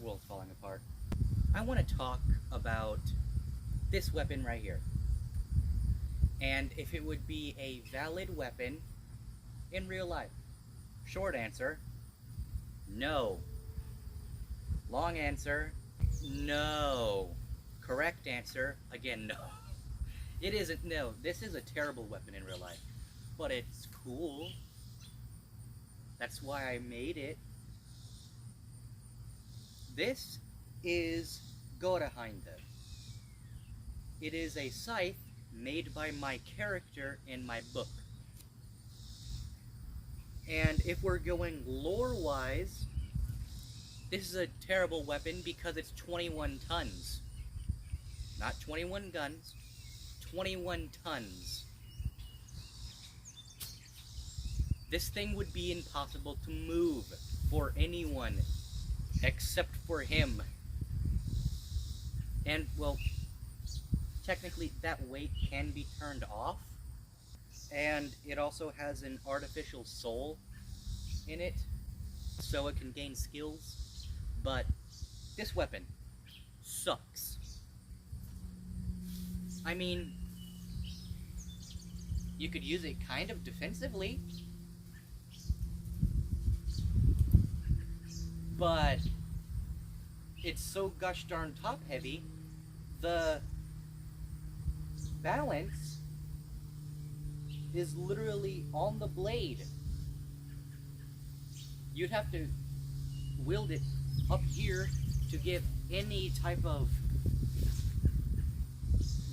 world's falling apart. I want to talk about this weapon right here. And if it would be a valid weapon in real life. Short answer, no. Long answer, no. Correct answer, again, no. It isn't, no. This is a terrible weapon in real life. But it's cool. That's why I made it. This is Goudehaindir. It is a scythe made by my character in my book. And if we're going lore-wise, this is a terrible weapon because it's 21 tons. Not 21 guns, 21 tons. This thing would be impossible to move for anyone except for him. And, well, technically that weight can be turned off. And it also has an artificial soul in it, so it can gain skills. But this weapon sucks. I mean, you could use it kind of defensively, but it's so gosh darn top heavy, the balance is literally on the blade. You'd have to wield it up here to get any type of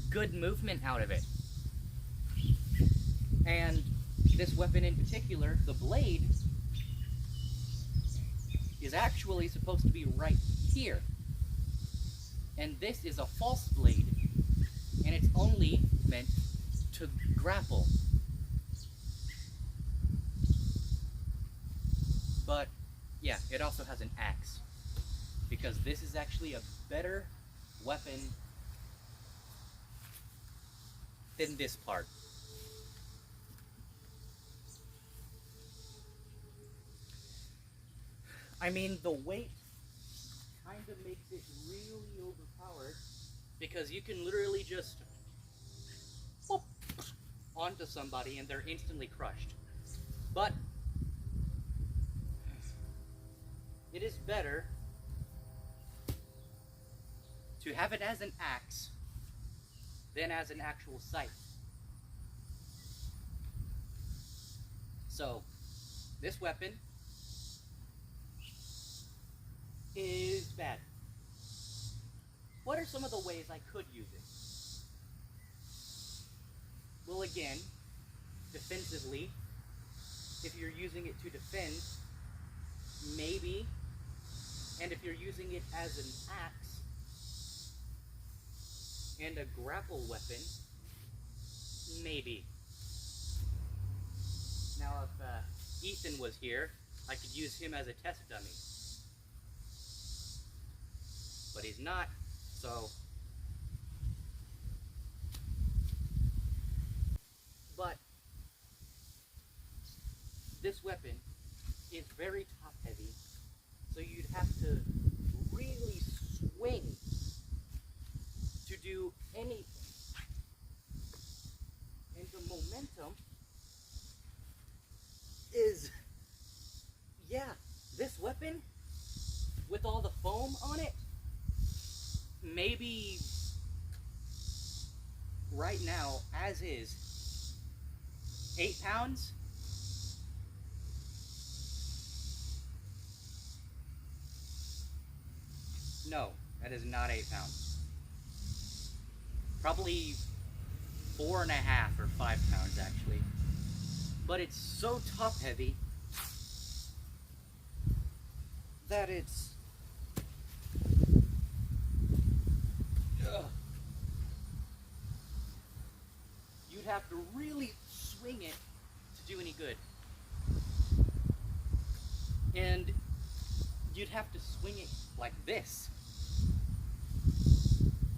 good movement out of it. And this weapon in particular, the blade, is actually supposed to be right here. And this is a false blade, and it's only meant to grapple. But yeah, it also has an axe, because this is actually a better weapon than this part. I mean, the weight kind of makes it really overpowered, because you can literally just whoop onto somebody and they're instantly crushed. But it is better to have it as an axe than as an actual scythe. So, this weapon is bad. What are some of the ways I could use it? Well, again, defensively, if you're using it to defend, maybe. And if you're using it as an axe and a grapple weapon, maybe. Now, if Ethan was here, I could use him as a test dummy. But he's not, so. But this weapon is very top heavy, so you'd have to really swing to do anything. And the momentum is, yeah, this weapon with all the foam on it, maybe right now, as is, 8 pounds? No, that is not 8 pounds. Probably 4.5 or 5 pounds, actually. But it's so top heavy that it's you'd have to really swing it to do any good. And you'd have to swing it like this.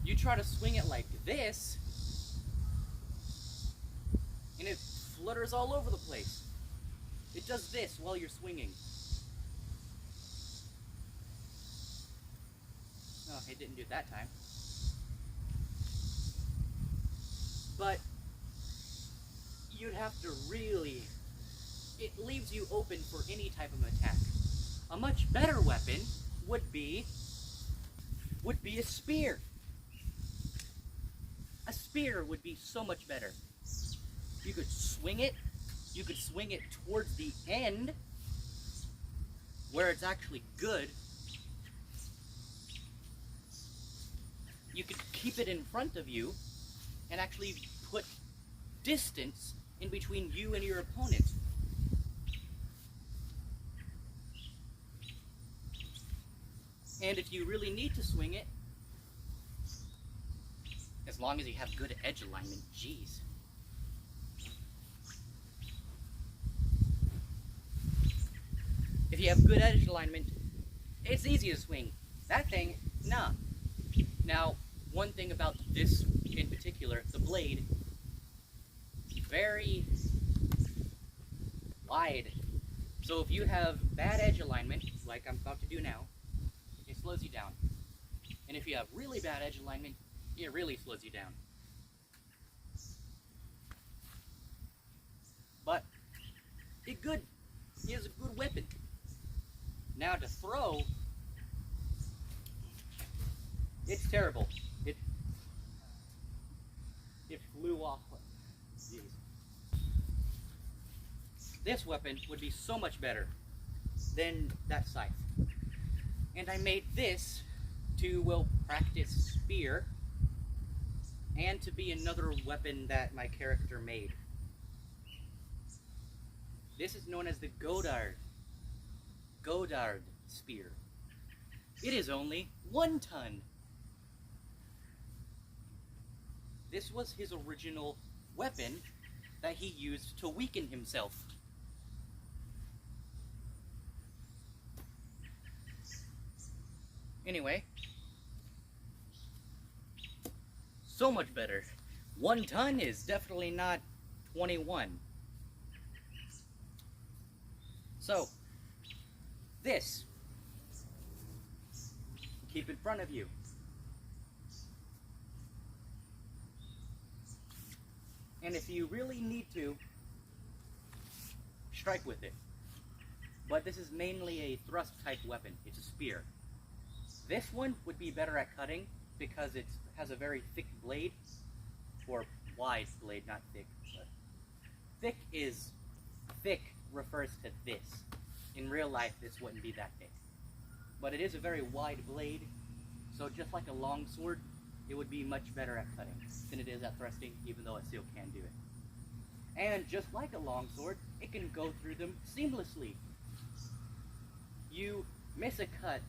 You try to swing it like this, and it flutters all over the place. It does this while you're swinging. Oh, it didn't do it that time. But you'd have to really... It leaves you open for any type of attack. A much better weapon would be a spear. A spear would be so much better. You could swing it towards the end, where it's actually good. You could keep it in front of you and actually put distance in between you and your opponent. And if you really need to swing it, as long as you have good edge alignment, geez. If you have good edge alignment, it's easy to swing. That thing, nah. Now, one thing about this in particular, the blade, very wide. So if you have bad edge alignment, like I'm about to do now, it slows you down. And if you have really bad edge alignment, it really slows you down. But it's good. It is a good weapon. Now to throw, it's terrible. It flew off. Jeez. This weapon would be so much better than that scythe. And I made this to, well, practice spear and to be another weapon that my character made. This is known as the Godard spear. It is only 1 ton. This was his original weapon that he used to weaken himself. Anyway, so much better. 1 ton is definitely not 21. So, this, keep in front of you. And if you really need to, strike with it. But this is mainly a thrust type weapon. It's a spear. This one would be better at cutting because it has a very thick blade, or wide blade, not thick. But thick refers to this. In real life, this wouldn't be that thick. But it is a very wide blade, so just like a long sword, it would be much better at cutting than it is at thrusting, even though it still can do it. And just like a long sword, it can go through them seamlessly. You miss a cut,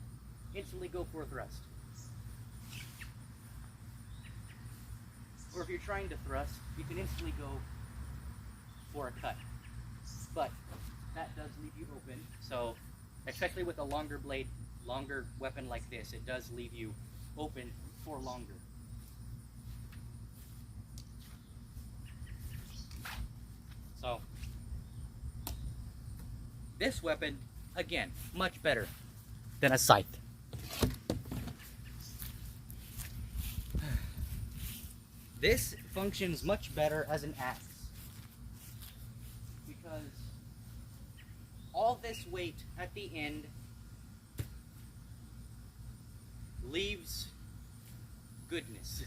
instantly go for a thrust. Or if you're trying to thrust, you can instantly go for a cut. But that does leave you open, so especially with a longer blade, longer weapon like this, it does leave you open for longer. So, this weapon, again, much better than a scythe. This functions much better as an axe because all this weight at the end leaves goodness.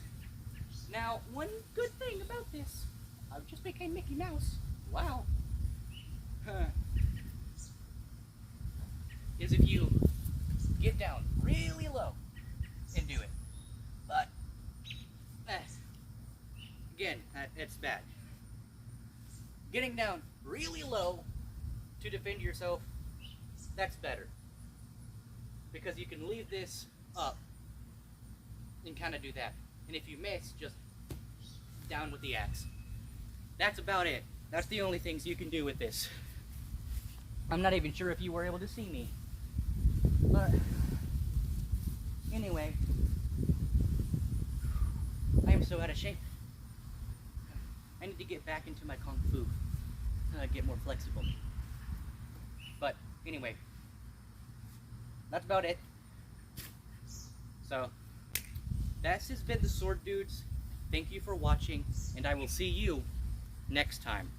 Now, one good thing about this, I just became Mickey Mouse. Wow. Is if you get down really low and do it. But, again, it's bad. Getting down really low to defend yourself, that's better. Because you can leave this up and kind of do that. And if you miss, just down with the axe. That's about it. That's the only things you can do with this. I'm not even sure if you were able to see me. But anyway, I am so out of shape. I need to get back into my Kung Fu. Get more flexible. But anyway, that's about it. So, This has been the Sword Dudes. Thank you for watching, and I will see you next time.